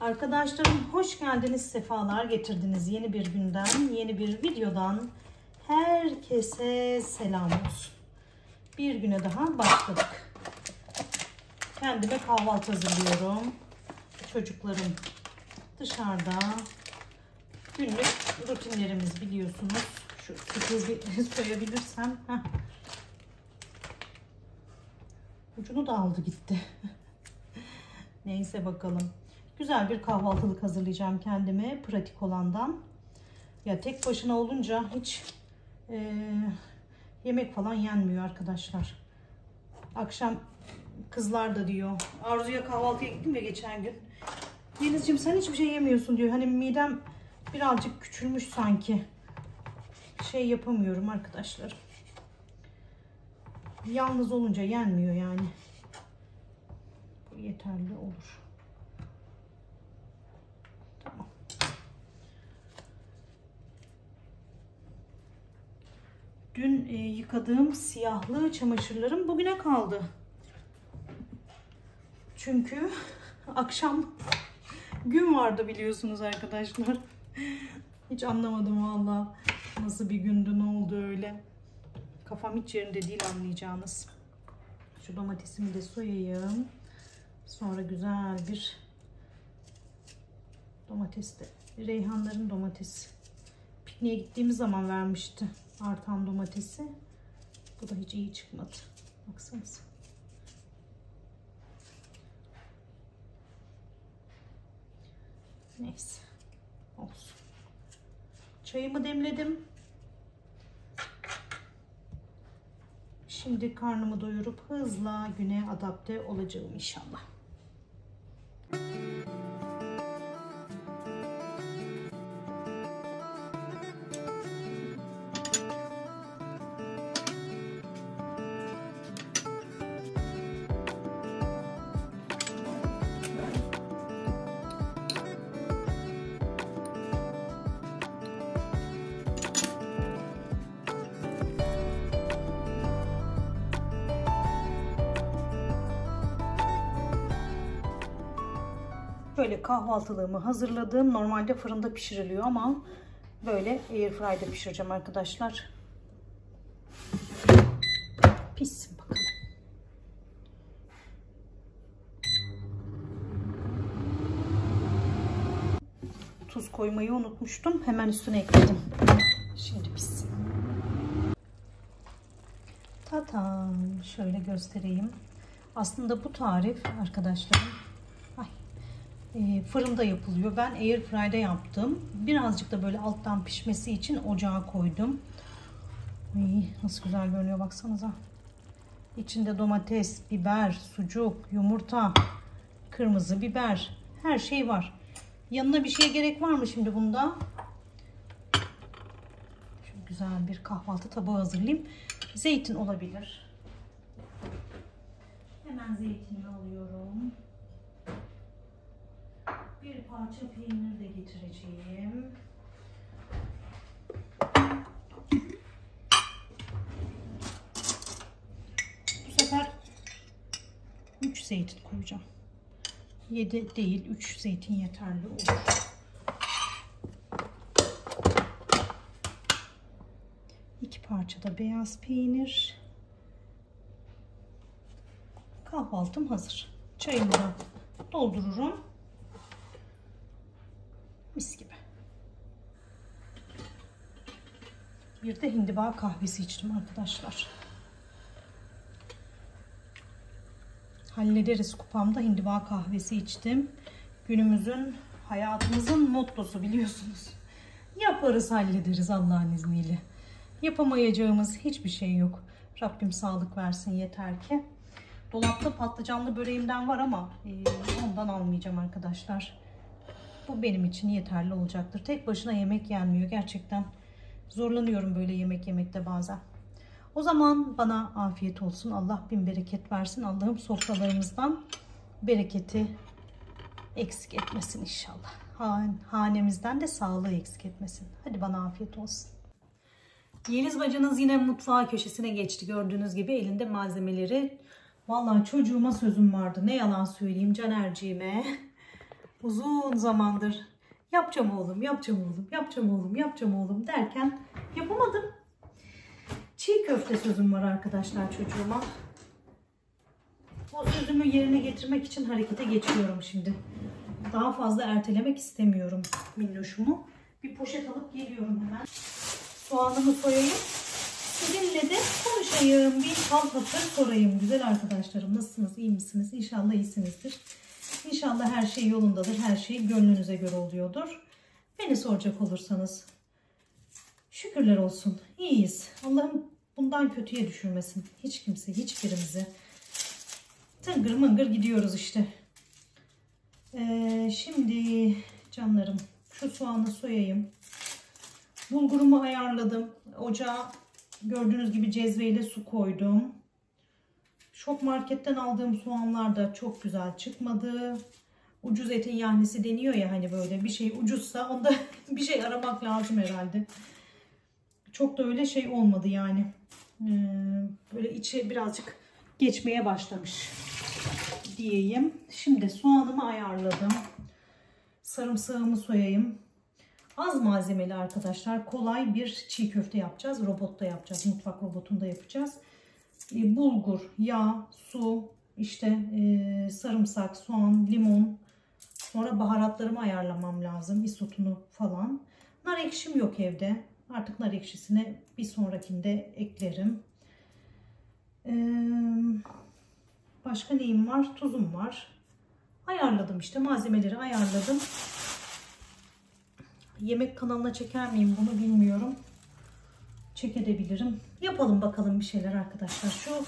Arkadaşlarım hoş geldiniz, sefalar getirdiniz. Yeni bir günden, yeni bir videodan herkese selam olsun. Bir güne daha başladık. Kendime kahvaltı hazırlıyorum. Çocuklarım dışarıda. Günlük rutinlerimiz biliyorsunuz. Şu sütü bir soyabilirsem. Ucunu da aldı gitti. Neyse bakalım. Güzel bir kahvaltılık hazırlayacağım kendime. Pratik olandan. Ya tek başına olunca hiç yemek falan yenmiyor arkadaşlar. Akşam kızlar da diyor. Arzu'ya kahvaltıya gittim ya geçen gün. Denizciğim sen hiçbir şey yemiyorsun diyor. Hani midem birazcık küçülmüş sanki. Şey yapamıyorum arkadaşlar. Yalnız olunca yenmiyor yani. Bu yeterli olur. Tamam. Dün yıkadığım siyahlı çamaşırlarım bugüne kaldı. Çünkü akşam gün vardı biliyorsunuz arkadaşlar. Hiç anlamadım valla. Nasıl bir gündü, ne oldu öyle. Kafam hiç yerinde değil anlayacağınız. Şu domatesimi de soyayım. Sonra güzel bir domates de. Reyhanların domatesi. Pikniğe gittiğimiz zaman vermişti artan domatesi. Bu da hiç iyi çıkmadı. Baksanıza. Neyse. Olsun. Çayımı demledim. Şimdi karnımı doyurup hızla güne adapte olacağım inşallah. Böyle kahvaltılığımı hazırladım. Normalde fırında pişiriliyor ama böyle airfryer'da pişireceğim arkadaşlar. Pişsin bakalım. Tuz koymayı unutmuştum. Hemen üstüne ekledim. Şimdi pişsin. Tatam. Şöyle göstereyim. Aslında bu tarif arkadaşlarım fırında yapılıyor. Ben airfryer'da yaptım. Birazcık da böyle alttan pişmesi için ocağa koydum. Nasıl güzel görünüyor baksanıza. İçinde domates, biber, sucuk, yumurta, kırmızı biber, her şey var. Yanına bir şeye gerek var mı şimdi bunda? Şöyle güzel bir kahvaltı tabağı hazırlayayım. Zeytin olabilir. Hemen zeytini alıyorum. Bir parça peynir de getireceğim. Bu sefer 3 zeytin koyacağım. 7 değil, 3 zeytin yeterli olur. İki parça da beyaz peynir. Kahvaltım hazır. Çayımı da doldururum. Mis gibi. Bir de hindiba kahvesi içtim arkadaşlar. Hallederiz kupamda hindiba kahvesi içtim. Günümüzün, hayatımızın mottosu biliyorsunuz. Yaparız, hallederiz Allah'ın izniyle. Yapamayacağımız hiçbir şey yok. Rabbim sağlık versin yeter ki. Dolapta patlıcanlı böreğimden var ama ondan almayacağım arkadaşlar. Bu benim için yeterli olacaktır. Tek başına yemek yenmiyor. Gerçekten zorlanıyorum böyle yemek yemekte bazen. O zaman bana afiyet olsun. Allah bin bereket versin. Allah'ım sofralarımızdan bereketi eksik etmesin inşallah. Hanemizden de sağlığı eksik etmesin. Hadi bana afiyet olsun. Yeliz bacınız yine mutfağa köşesine geçti. Gördüğünüz gibi elinde malzemeleri. Vallahi çocuğuma sözüm vardı. Ne yalan söyleyeyim Canerciğime. Uzun zamandır yapacağım oğlum, yapacağım oğlum, yapacağım oğlum, yapacağım oğlum derken yapamadım. Çiğ köfte sözüm var arkadaşlar çocuğuma. O sözümü yerine getirmek için harekete geçiyorum şimdi. Daha fazla ertelemek istemiyorum minnoşumu. Bir poşet alıp geliyorum hemen. Soğanımı soyayım. Sizinle de konuşayım. Bir hal hatır sorayım. Güzel arkadaşlarım, nasılsınız? İyi misiniz? İnşallah iyisinizdir. İnşallah her şey yolundadır. Her şey gönlünüze göre oluyordur. Beni soracak olursanız şükürler olsun. İyiyiz. Allah'ım bundan kötüye düşürmesin. Hiç kimse, hiçbirimizi. Tıngır mıngır gidiyoruz işte. Şimdi canlarım şu soğanı soyayım. Bulgurumu ayarladım. Ocağa gördüğünüz gibi cezveyle su koydum. Şok marketten aldığım soğanlar da çok güzel çıkmadı. Ucuz etin yahnisi deniyor ya, hani böyle bir şey ucuzsa onda bir şey aramak lazım herhalde. Çok da öyle şey olmadı yani. Böyle içi birazcık geçmeye başlamış diyeyim. Şimdi soğanımı ayarladım. Sarımsağımı soyayım. Az malzemeli arkadaşlar. Kolay bir çiğ köfte yapacağız. Robotta yapacağız. Mutfak robotunda yapacağız. Bulgur, yağ, su, işte sarımsak, soğan, limon. Sonra baharatlarımı ayarlamam lazım. Isotunu falan. Nar ekşim yok evde. Artık nar ekşisini bir sonrakinde eklerim. Başka neyim var? Tuzum var. Ayarladım işte. Malzemeleri ayarladım. Yemek kanalına çeker miyim bunu bilmiyorum. Çekebilirim. Yapalım bakalım bir şeyler arkadaşlar. Şu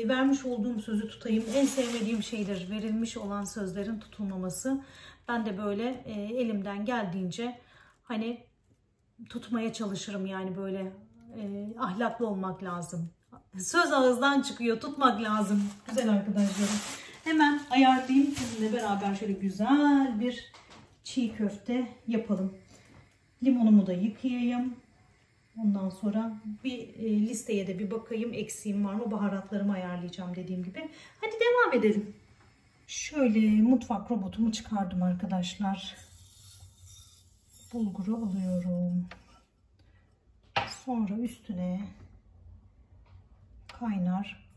vermiş olduğum sözü tutayım. En sevmediğim şeydir verilmiş olan sözlerin tutulmaması. Ben de böyle elimden geldiğince hani tutmaya çalışırım. Yani böyle ahlaklı olmak lazım. Söz ağızdan çıkıyor. Tutmak lazım. Güzel arkadaşlarım. Hemen ayarlayayım. Sizinle beraber şöyle güzel bir çiğ köfte yapalım. Limonumu da yıkayayım. Ondan sonra bir listeye de bir bakayım, eksiğim var mı, baharatlarımı ayarlayacağım dediğim gibi. Hadi devam edelim. Şöyle mutfak robotumu çıkardım arkadaşlar. Bulguru alıyorum. Sonra üstüne kaynar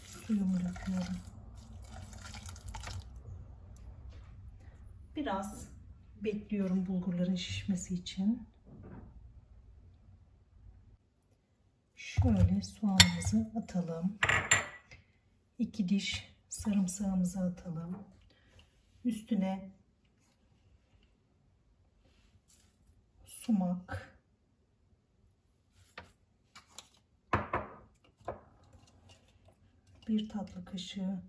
suyumu döküyorum. Biraz bekliyorum bulgurların şişmesi için. Şöyle soğanımızı atalım. 2 diş sarımsağımızı atalım. Üstüne sumak, bir tatlı kaşığı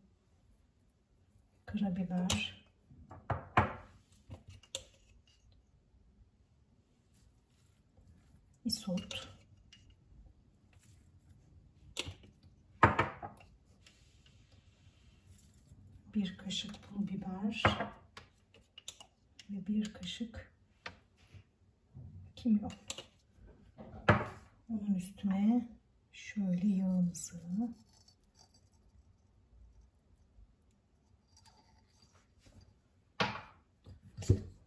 karabiber, isot, bir kaşık pul biber ve bir kaşık kimyon. Onun üstüne şöyle yağımızı,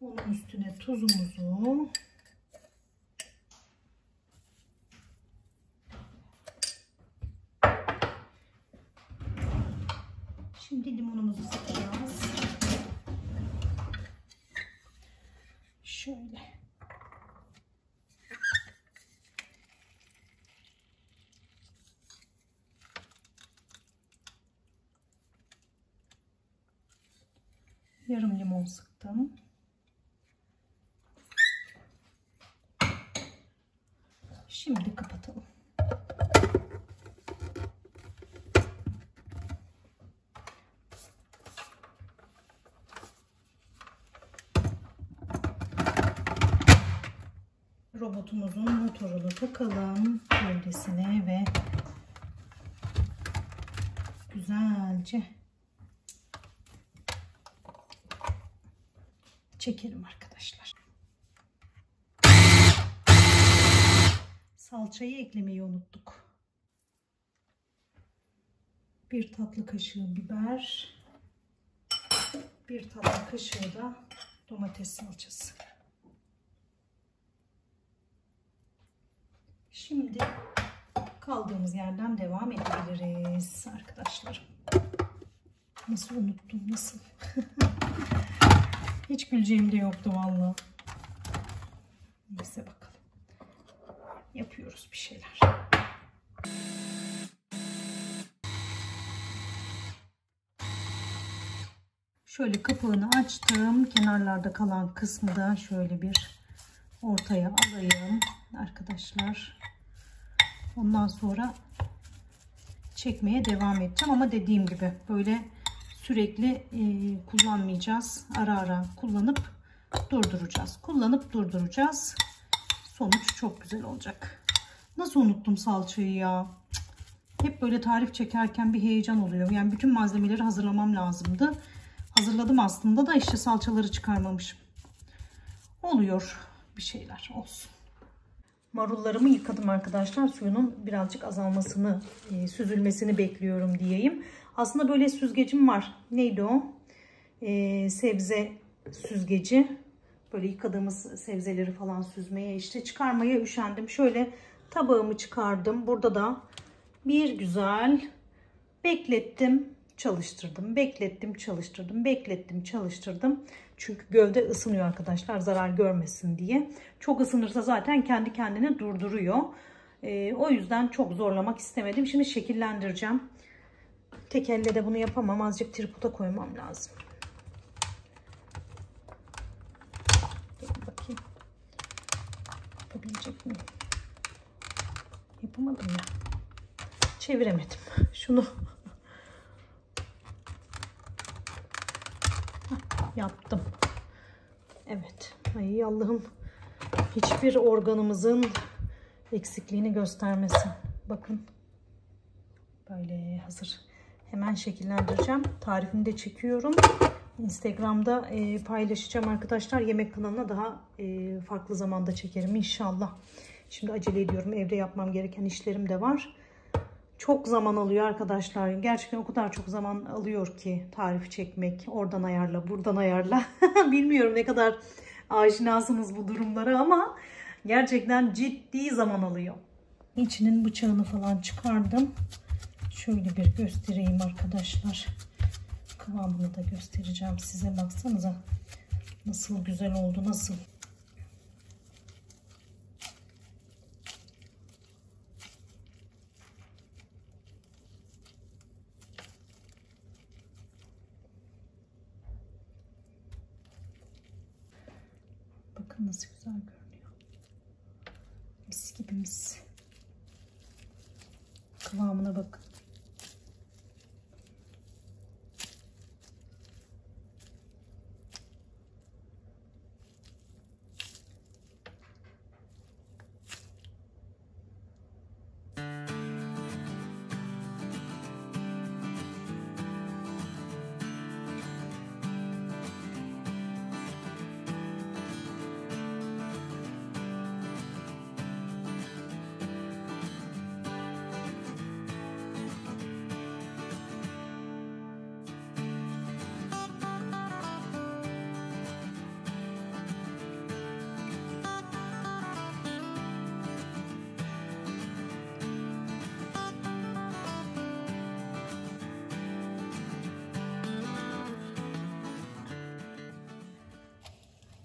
onun üstüne tuzumuzu, şimdi limonumuzu sıkacağız. Şöyle. Yarım limon sıktım. Şimdi kapatalım. Robotumuzun motorunu takalım gövdesine ve güzelce çekelim arkadaşlar. Salçayı eklemeyi unuttuk. Bir tatlı kaşığı biber, Bir tatlı kaşığı da domates salçası. Şimdi kaldığımız yerden devam edebiliriz arkadaşlar. Nasıl unuttum, nasıl? Hiç güleceğim de yoktu vallahi. Neyse bakalım. Yapıyoruz bir şeyler. Şöyle kapağını açtım. Kenarlarda kalan kısmı da şöyle bir ortaya alayım arkadaşlar. Ondan sonra çekmeye devam edeceğim. Ama dediğim gibi böyle sürekli kullanmayacağız. Ara ara kullanıp durduracağız. Kullanıp durduracağız. Sonuç çok güzel olacak. Nasıl unuttum salçayı ya? Hep böyle tarif çekerken bir heyecan oluyor. Yani bütün malzemeleri hazırlamam lazımdı. Hazırladım aslında da işte salçaları çıkarmamışım. Oluyor bir şeyler, olsun. Marullarımı yıkadım arkadaşlar. Suyunun birazcık azalmasını, süzülmesini bekliyorum diyeyim. Aslında böyle süzgecim var. Neydi o? Sebze süzgeci. Böyle yıkadığımız sebzeleri falan süzmeye, işte çıkarmaya üşendim. Şöyle tabağımı çıkardım. Burada da bir güzel beklettim, çalıştırdım. Beklettim, çalıştırdım. Beklettim, çalıştırdım. Çünkü gövde ısınıyor arkadaşlar, zarar görmesin diye. Çok ısınırsa zaten kendi kendine durduruyor. O yüzden çok zorlamak istemedim. Şimdi şekillendireceğim. Tek elle de bunu yapamam. Azıcık tripoda koymam lazım. Dur bakayım. Yapabilecek miyim? Yapamadım ya. Çeviremedim. Şunu yaptım. Evet. Ay Allah'ım, hiçbir organımızın eksikliğini göstermesin. Bakın. Böyle hazır. Hemen şekillendireceğim. Tarifini de çekiyorum. Instagram'da paylaşacağım arkadaşlar. Yemek kanalına daha farklı zamanda çekerim inşallah. Şimdi acele ediyorum. Evde yapmam gereken işlerim de var. Çok zaman alıyor arkadaşlar. Gerçekten o kadar çok zaman alıyor ki tarif çekmek. Oradan ayarla, buradan ayarla. Bilmiyorum ne kadar aşinasınız bu durumlara ama gerçekten ciddi zaman alıyor. İçinin bıçağını falan çıkardım. Şöyle bir göstereyim arkadaşlar. Kıvamını da göstereceğim size. Baksanıza nasıl güzel oldu, nasıl. Bakın nasıl güzel görünüyor. Mis gibi mis. Kıvamına bakın.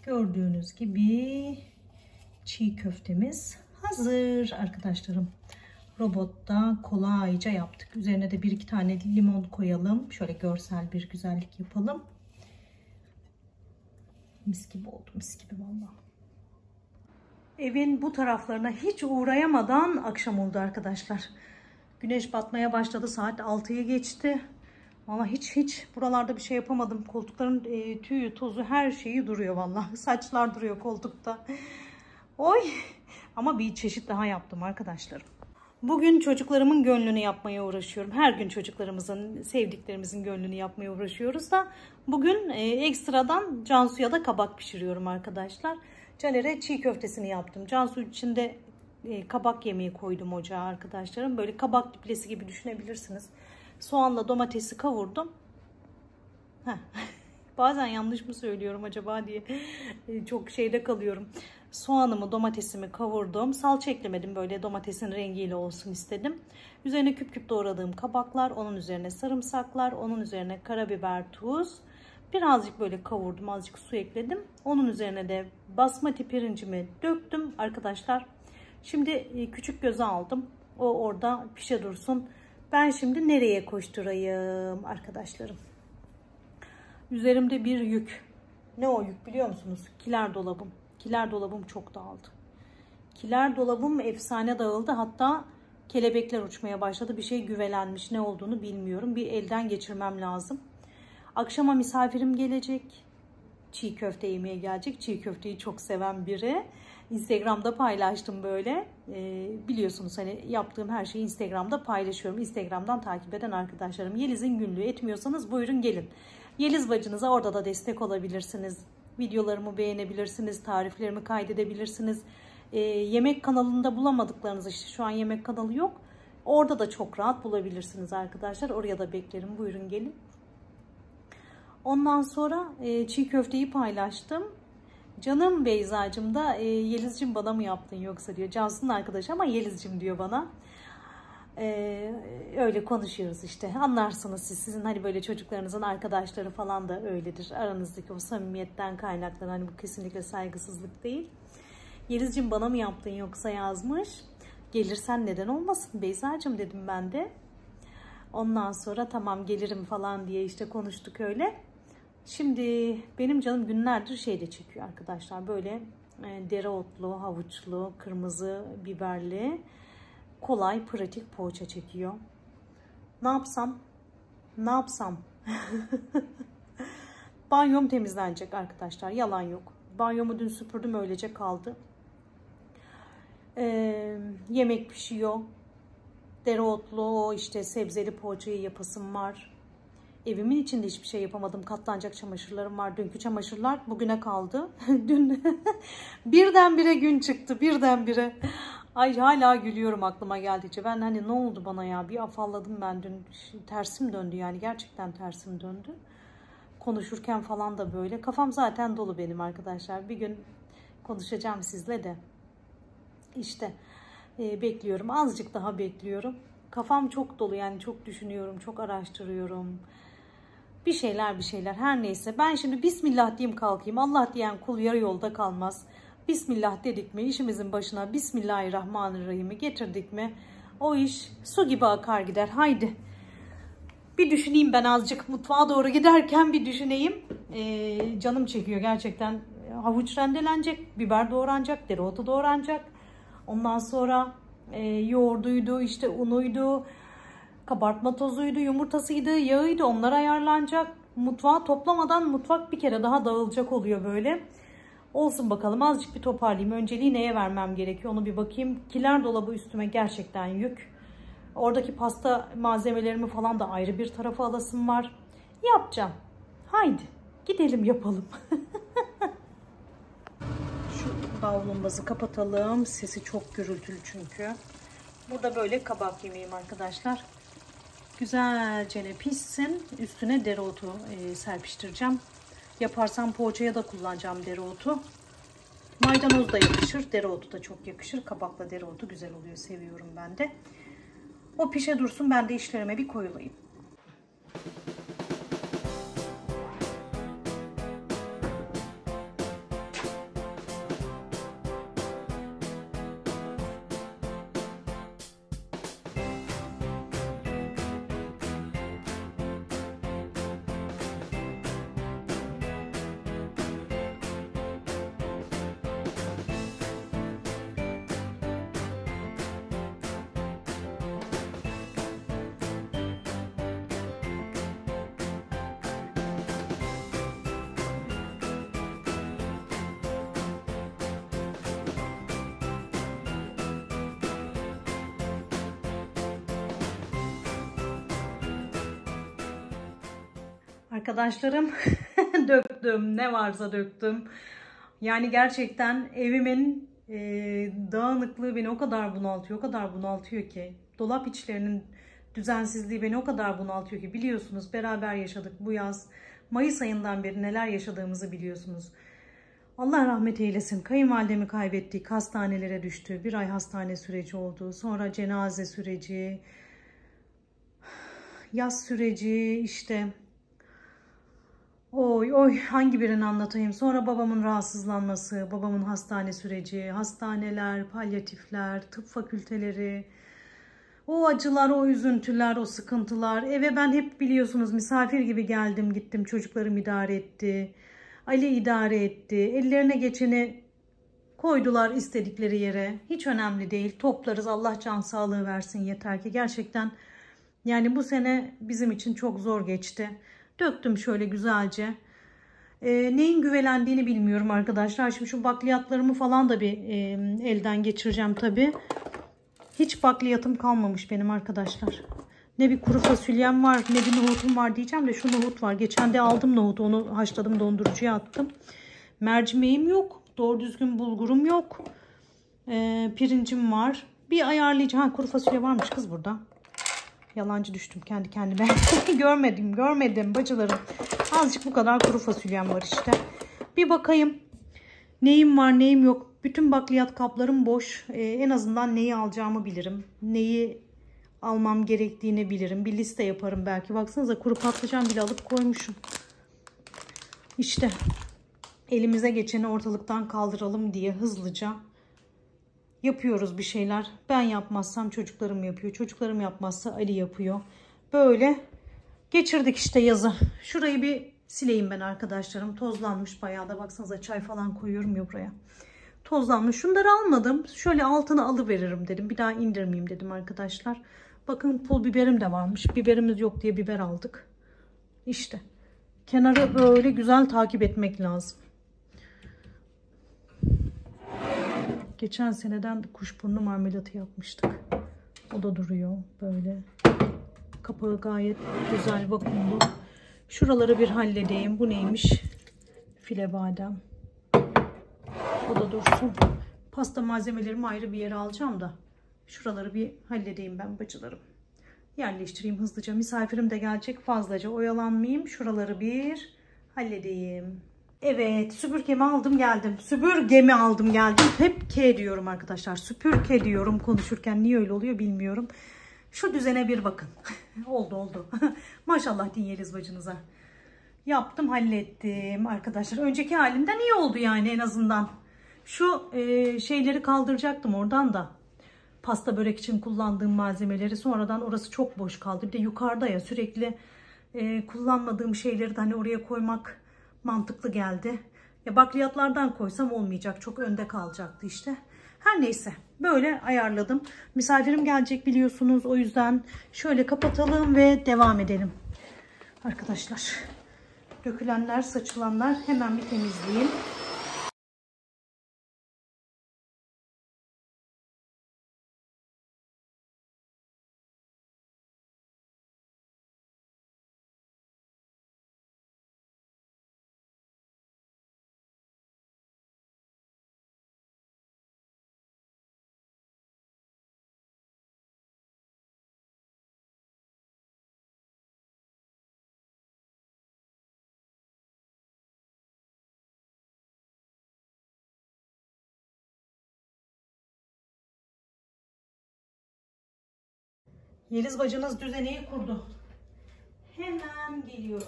Gördüğünüz gibi çiğ köftemiz hazır arkadaşlarım. Robotta kolayca yaptık. Üzerine de bir iki tane limon koyalım. Şöyle görsel bir güzellik yapalım. Mis gibi oldu, mis gibi vallahi. Evin bu taraflarına hiç uğrayamadan akşam oldu arkadaşlar. Güneş batmaya başladı. Saat 6'yı geçti. Valla hiç buralarda bir şey yapamadım. Koltukların tüyü, tozu, her şeyi duruyor vallahi. Saçlar duruyor koltukta. Oy! Ama bir çeşit daha yaptım arkadaşlarım. Bugün çocuklarımın gönlünü yapmaya uğraşıyorum. Her gün çocuklarımızın, sevdiklerimizin gönlünü yapmaya uğraşıyoruz da bugün ekstradan Cansu'ya da kabak pişiriyorum arkadaşlar. Caner'e çiğ köftesini yaptım. Cansu için de kabak yemeği koydum ocağa arkadaşlarım. Böyle kabak diplesi gibi düşünebilirsiniz. Soğanla domatesi kavurdum. Bazen yanlış mı söylüyorum acaba diye çok şeyde kalıyorum. Soğanımı, domatesimi kavurdum. Salça eklemedim, böyle domatesin rengiyle olsun istedim. Üzerine küp küp doğradığım kabaklar, onun üzerine sarımsaklar, onun üzerine karabiber, tuz. Birazcık böyle kavurdum, azıcık su ekledim. Onun üzerine de basmati pirincimi döktüm arkadaşlar. Şimdi küçük göze aldım. O orada pişe dursun. Ben şimdi nereye koşturayım arkadaşlarım? Üzerimde bir yük. Ne o yük biliyor musunuz? Kiler dolabım. Kiler dolabım çok dağıldı. Kiler dolabım efsane dağıldı. Hatta kelebekler uçmaya başladı. Bir şey güvelenmiş. Ne olduğunu bilmiyorum. Bir elden geçirmem lazım. Akşama misafirim gelecek. Çiğ köfte yemeye gelecek. Çiğ köfteyi çok seven biri. Instagram'da paylaştım böyle. Biliyorsunuz hani yaptığım her şeyi Instagram'da paylaşıyorum. Instagram'dan takip eden arkadaşlarım. Yeliz'in günlüğü etmiyorsanız buyurun gelin. Yeliz bacınıza orada da destek olabilirsiniz. Videolarımı beğenebilirsiniz. Tariflerimi kaydedebilirsiniz. Yemek kanalında bulamadıklarınız, işte şu an yemek kanalı yok. Orada da çok rahat bulabilirsiniz arkadaşlar. Oraya da beklerim. Buyurun gelin. Ondan sonra çiğ köfteyi paylaştım. Canım Beyzacığım da Yeliz'cim bana mı yaptın yoksa diyor. Cansu'nun arkadaşı ama Yeliz'cim diyor bana. Öyle konuşuyoruz işte. Anlarsınız siz. Sizin hani böyle çocuklarınızın arkadaşları falan da öyledir. Aranızdaki o samimiyetten kaynaklanan, hani bu kesinlikle saygısızlık değil. Yeliz'cim bana mı yaptın yoksa yazmış. Gelirsen neden olmasın Beyzacığım dedim ben de. Ondan sonra tamam gelirim falan diye işte konuştuk öyle. Şimdi benim canım günlerdir şeyde çekiyor arkadaşlar. Böyle dereotlu, havuçlu, kırmızı biberli, kolay, pratik poğaça çekiyor. Ne yapsam? Ne yapsam? Banyom temizlenecek arkadaşlar. Yalan yok. Banyomu dün süpürdüm, öylece kaldı. Yemek pişiyor. Dereotlu, işte sebzeli poğaçayı yapasım var. Evimin içinde hiçbir şey yapamadım. Katlanacak çamaşırlarım var. Dünkü çamaşırlar bugüne kaldı. Dün birdenbire gün çıktı. Birdenbire. Ay hala gülüyorum aklıma geldikçe. Ben hani ne oldu bana ya? Bir afalladım ben dün. Tersim döndü yani. Gerçekten tersim döndü. Konuşurken falan da böyle. Kafam zaten dolu benim arkadaşlar. Bir gün konuşacağım sizle de. İşte bekliyorum. Azıcık daha bekliyorum. Kafam çok dolu yani, çok düşünüyorum. Çok araştırıyorum. Bir şeyler her neyse. Ben şimdi Bismillah diyeyim kalkayım. Allah diyen kul yarı yolda kalmaz. Bismillah dedik mi işimizin başına Bismillahirrahmanirrahim'i getirdik mi o iş su gibi akar gider. Haydi bir düşüneyim, ben azıcık mutfağa doğru giderken bir düşüneyim. Canım çekiyor gerçekten. Havuç rendelenecek, biber doğranacak, dereotu doğranacak. Ondan sonra yoğurduydu, işte unuydu, kabartma tozuydu, yumurtasıydı, yağıydı, onlar ayarlanacak. Mutfağı toplamadan mutfak bir kere daha dağılacak oluyor böyle. Olsun bakalım, azıcık bir toparlayayım. Önceliği neye vermem gerekiyor onu bir bakayım. Kiler dolabı üstüme gerçekten yük. Oradaki pasta malzemelerimi falan da ayrı bir tarafa alasım var. Yapacağım. Haydi gidelim yapalım. Şu davlumbazı kapatalım. Sesi çok gürültülü çünkü. Burada böyle kabak yemeğim arkadaşlar. Güzelce pişsin. Üstüne dereotu serpiştireceğim. Yaparsam poğaçaya da kullanacağım dereotu. Maydanoz da yakışır. Dereotu da çok yakışır. Kabakla dereotu güzel oluyor. Seviyorum ben de. O pişe dursun. Ben de işlerime bir koyulayım. Arkadaşlarım döktüm, ne varsa döktüm. Yani gerçekten evimin dağınıklığı beni o kadar bunaltıyor ki. Dolap içlerinin düzensizliği beni o kadar bunaltıyor ki. Biliyorsunuz beraber yaşadık bu yaz. Mayıs ayından beri neler yaşadığımızı biliyorsunuz. Allah rahmet eylesin. Kayınvalidemi kaybettik. Hastanelere düştü. 1 ay hastane süreci oldu. Sonra cenaze süreci, yaz süreci işte. Oy oy hangi birini anlatayım. Sonra babamın rahatsızlanması, babamın hastane süreci, hastaneler, palyatifler, tıp fakülteleri. O acılar, o üzüntüler, o sıkıntılar. Eve ben hep biliyorsunuz misafir gibi geldim gittim. Çocuklarım idare etti. Ali idare etti. Ellerine geçeni koydular istedikleri yere. Hiç önemli değil. Toplarız. Allah can sağlığı versin yeter ki. Gerçekten yani bu sene bizim için çok zor geçti. Döktüm şöyle güzelce. Neyin güvelendiğini bilmiyorum arkadaşlar. Şimdi şu bakliyatlarımı falan da bir elden geçireceğim tabii. Hiç bakliyatım kalmamış benim arkadaşlar. Ne bir kuru fasulyem var ne bir nohutum var diyeceğim de şu nohut var. Geçen de aldım nohutu, onu haşladım, dondurucuya attım. Mercimeğim yok. Doğru düzgün bulgurum yok. Pirincim var. Bir ayarlayacağım. Kuru fasulye varmış kız burada. Yalancı düştüm kendi kendime. Görmedim bacılarım. Azıcık bu kadar kuru fasulyem var işte. Bir bakayım. Neyim var neyim yok. Bütün bakliyat kaplarım boş. En azından neyi alacağımı bilirim. Neyi almam gerektiğini bilirim. Bir liste yaparım belki. Baksanıza kuru patlıcan bile alıp koymuşum. İşte elimize geçeni ortalıktan kaldıralım diye hızlıca yapıyoruz bir şeyler. Ben yapmazsam çocuklarım yapıyor. Çocuklarım yapmazsa Ali yapıyor. Böyle geçirdik işte yazı. Şurayı bir sileyim ben arkadaşlarım. Tozlanmış bayağı da, baksanıza çay falan koyuyorum ya buraya. Tozlanmış. Şunları almadım. Şöyle altına alıveririm dedim. Bir daha indirmeyeyim dedim arkadaşlar. Bakın pul biberim de varmış. Biberimiz yok diye biber aldık. İşte. Kenarı böyle güzel takip etmek lazım. Geçen seneden kuşburnu marmelatı yapmıştık. O da duruyor böyle. Kapağı gayet güzel, vakumlu. Şuraları bir halledeyim. Bu neymiş? File badem. O da dursun. Pasta malzemelerimi ayrı bir yere alacağım da. Şuraları bir halledeyim ben bacılarım. Yerleştireyim hızlıca. Misafirim de gelecek, fazlaca oyalanmayayım. Şuraları bir halledeyim. Evet, süpürgemi aldım geldim. Süpürgemi aldım geldim. Hep K diyorum arkadaşlar. Süpürge diyorum konuşurken. Niye öyle oluyor bilmiyorum. Şu düzene bir bakın. Oldu. Maşallah din Yeliz bacınıza. Yaptım, hallettim arkadaşlar. Önceki halimden iyi oldu yani en azından. Şu şeyleri kaldıracaktım oradan da. Pasta börek için kullandığım malzemeleri, sonradan orası çok boş kaldı. Bir de yukarıda ya, sürekli kullanmadığım şeyleri de hani oraya koymak mantıklı geldi. Ya bakliyatlardan koysam olmayacak. Çok önde kalacaktı işte. Her neyse. Böyle ayarladım. Misafirim gelecek biliyorsunuz. O yüzden şöyle kapatalım ve devam edelim. Arkadaşlar. Dökülenler, saçılanlar hemen bir temizleyeyim. Yeliz bacınız düzeneyi kurdu. Hemen geliyorum.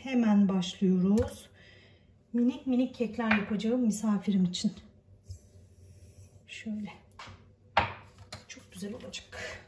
Hemen başlıyoruz. Minik minik kekler yapacağım misafirim için. Şöyle. Çok güzel olacak.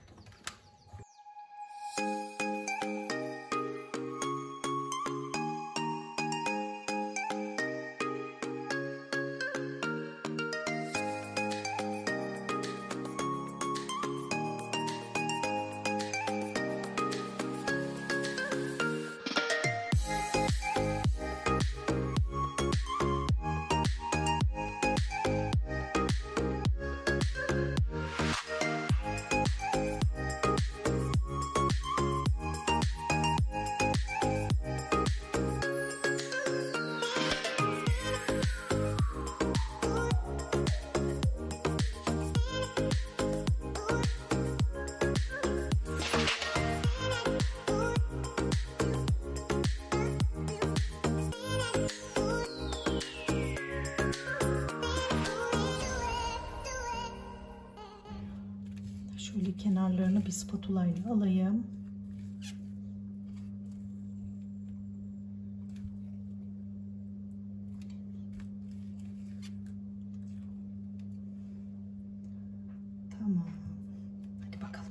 kenarlarını bir spatula ile alayım. Tamam. Hadi bakalım.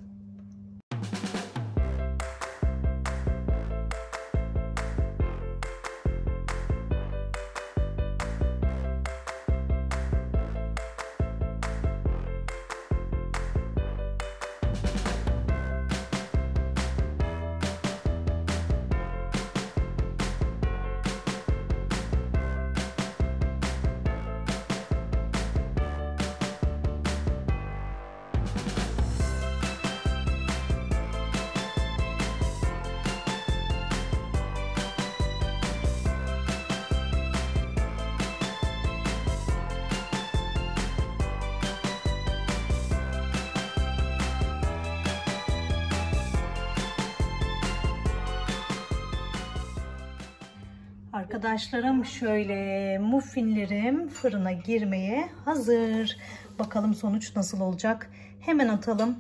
Arkadaşlarım şöyle muffinlerim fırına girmeye hazır. Bakalım sonuç nasıl olacak. Hemen atalım.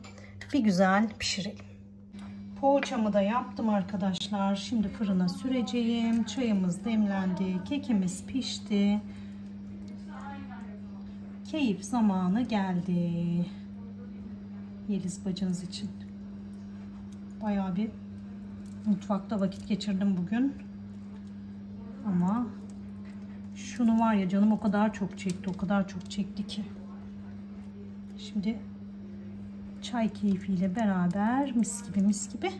Bir güzel pişirelim. Poğaçamı da yaptım arkadaşlar. Şimdi fırına süreceğim. Çayımız demlendi. Kekimiz pişti. Keyif zamanı geldi. Yeliz bacınız için. Bayağı bir mutfakta vakit geçirdim bugün. Ama şunu var ya, canım o kadar çok çekti, o kadar çok çekti ki. Şimdi çay keyfiyle beraber mis gibi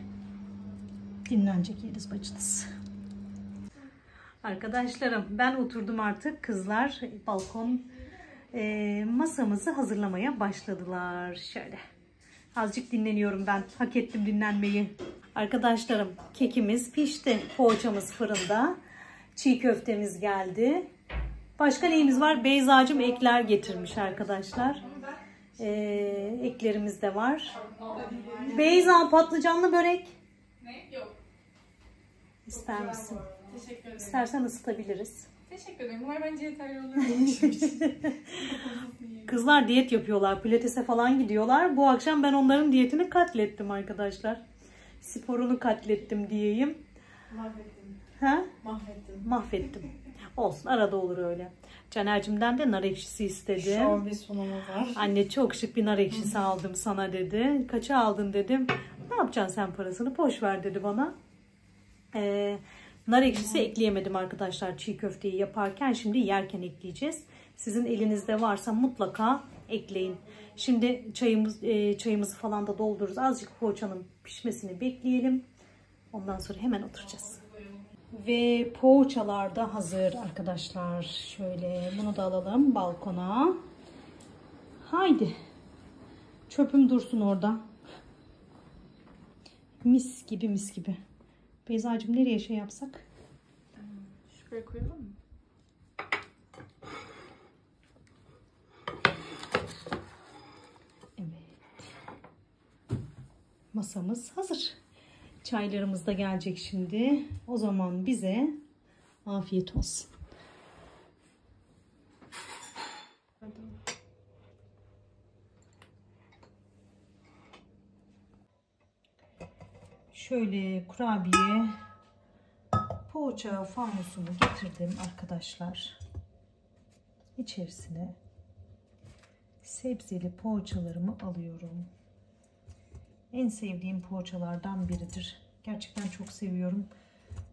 dinlenecek Yeliz bacınız. Arkadaşlarım ben oturdum artık. Kızlar balkon masamızı hazırlamaya başladılar. Şöyle azıcık dinleniyorum ben. Hak ettim dinlenmeyi. Arkadaşlarım kekimiz pişti. Poğaçamız fırında. Çiğ köftemiz geldi. Başka neyimiz var? Beyzacığım ekler getirmiş arkadaşlar. Eklerimiz de var. Beyza patlıcanlı börek. Ne? Yok. İster misin? Teşekkür ederim. İstersen ısıtabiliriz. Teşekkür ederim. Bunlar bence yeterli olur. Kızlar diyet yapıyorlar. Pilatese falan gidiyorlar. Bu akşam ben onların diyetini katlettim arkadaşlar. Sporunu katlettim diyeyim. Mahvettim. Ha? Mahvettim. Mahvettim. Olsun, arada olur öyle. Caner'cimden de nar ekşisi istedim. Şov bir sunumuz var. Anne çok şık bir nar ekşisi aldım sana dedi. Kaça aldın dedim. Ne yapacaksın sen parasını? Boş ver dedi bana. Nar ekşisi ekleyemedim arkadaşlar çiğ köfteyi yaparken. Şimdi yerken ekleyeceğiz. Sizin elinizde varsa mutlaka ekleyin. Şimdi çayımızı falan da doldururuz. Azıcık poğaçanın pişmesini bekleyelim. Ondan sonra hemen oturacağız. Ve poğaçalar da hazır arkadaşlar. Şöyle bunu da alalım balkona. Haydi. Çöpüm dursun orada. Mis gibi mis gibi. Beyzacığım nereye şey yapsak? Şuraya koyalım mı? Evet. Masamız hazır. Çaylarımız da gelecek şimdi. O zaman bize afiyet olsun. Şöyle kurabiye poğaça fanusunu getirdim arkadaşlar. İçerisine sebzeli poğaçalarımı alıyorum. En sevdiğim poğaçalardan biridir. Gerçekten çok seviyorum.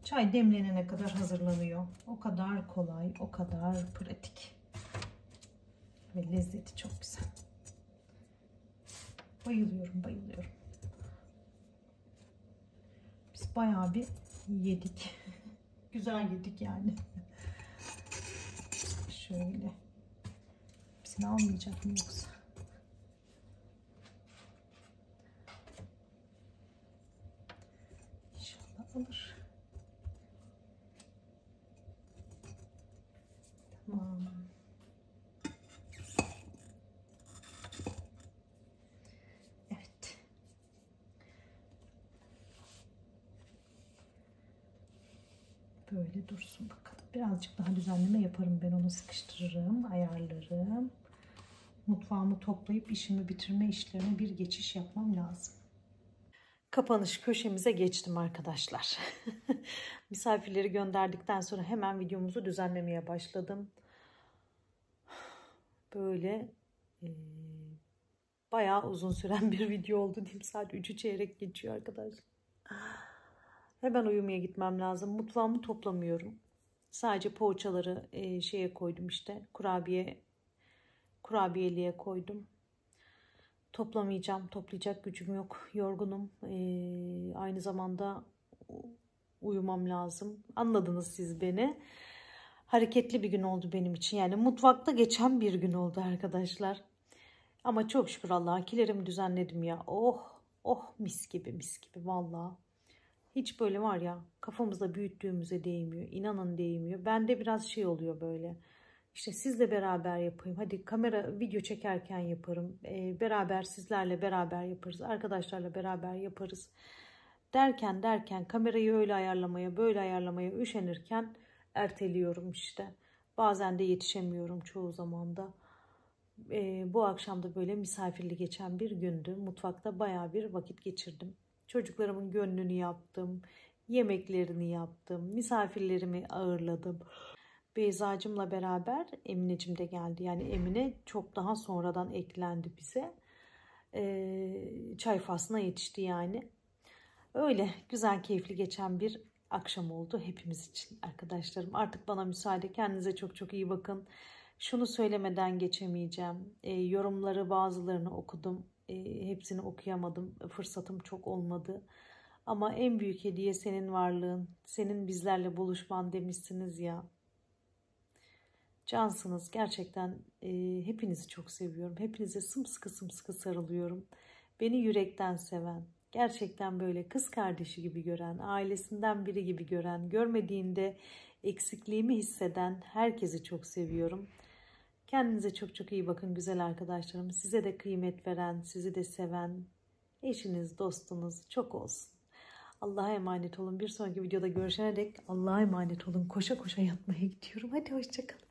Çay demlenene kadar hazırlanıyor. O kadar kolay, o kadar pratik. Ve lezzeti çok güzel. Bayılıyorum, bayılıyorum. Biz bayağı bir yedik. Güzel yedik yani. Şöyle. Hepsini almayacak mı yoksa? İnşallah alır. Tamam. Evet. Böyle dursun bakalım. Birazcık daha düzenleme yaparım. Ben onu sıkıştırırım, ayarlarım. mutfağımı toplayıp işimi bitirme işlerine bir geçiş yapmam lazım. Kapanış köşemize geçtim arkadaşlar. Misafirleri gönderdikten sonra hemen videomuzu düzenlemeye başladım. Böyle bayağı uzun süren bir video oldu diyeyim. Saat 3'ü çeyrek geçiyor arkadaşlar. Hemen uyumaya gitmem lazım. Mutfağımı toplamıyorum. Sadece poğaçaları şeye koydum işte. Kurabiyeliğe koydum. Toplamayacağım. Toplayacak gücüm yok. Yorgunum. Aynı zamanda uyumam lazım. Anladınız siz beni. Hareketli bir gün oldu benim için. Yani mutfakta geçen bir gün oldu arkadaşlar. Ama çok şükür Allah'a kilerimi düzenledim ya. Oh oh mis gibi mis gibi vallahi. Hiç böyle var ya kafamızda büyüttüğümüze değmiyor. İnanın değmiyor. Bende biraz şey oluyor böyle. İşte sizle beraber yapayım. Hadi kamera video çekerken yaparım. Beraber sizlerle beraber yaparız. Arkadaşlarla beraber yaparız. Derken kamerayı öyle ayarlamaya böyle ayarlamaya üşenirken erteliyorum işte. Bazen de yetişemiyorum çoğu zaman da. Bu akşam da böyle misafirli geçen bir gündü. Mutfakta bayağı bir vakit geçirdim. Çocuklarımın gönlünü yaptım. Yemeklerini yaptım. Misafirlerimi ağırladım. Beyzacığımla beraber Emineciğim de geldi. Yani Emine çok daha sonradan eklendi bize. Çay faslına yetişti yani. Öyle güzel keyifli geçen bir akşam oldu hepimiz için arkadaşlarım. Artık bana müsaade. Kendinize çok çok iyi bakın. Şunu söylemeden geçemeyeceğim. Yorumları bazılarını okudum. Hepsini okuyamadım. Fırsatım çok olmadı. Ama en büyük hediye senin varlığın. Senin bizlerle buluşman demişsiniz ya. Cansınız. Gerçekten hepinizi çok seviyorum. Hepinize sımsıkı sarılıyorum. Beni yürekten seven, gerçekten böyle kız kardeşi gibi gören, ailesinden biri gibi gören, görmediğinde eksikliğimi hisseden herkesi çok seviyorum. Kendinize çok çok iyi bakın güzel arkadaşlarım. Size de kıymet veren, sizi de seven eşiniz, dostunuz çok olsun. Allah'a emanet olun. Bir sonraki videoda görüşene dek Allah'a emanet olun. Koşa koşa yatmaya gidiyorum. Hadi hoşça kalın.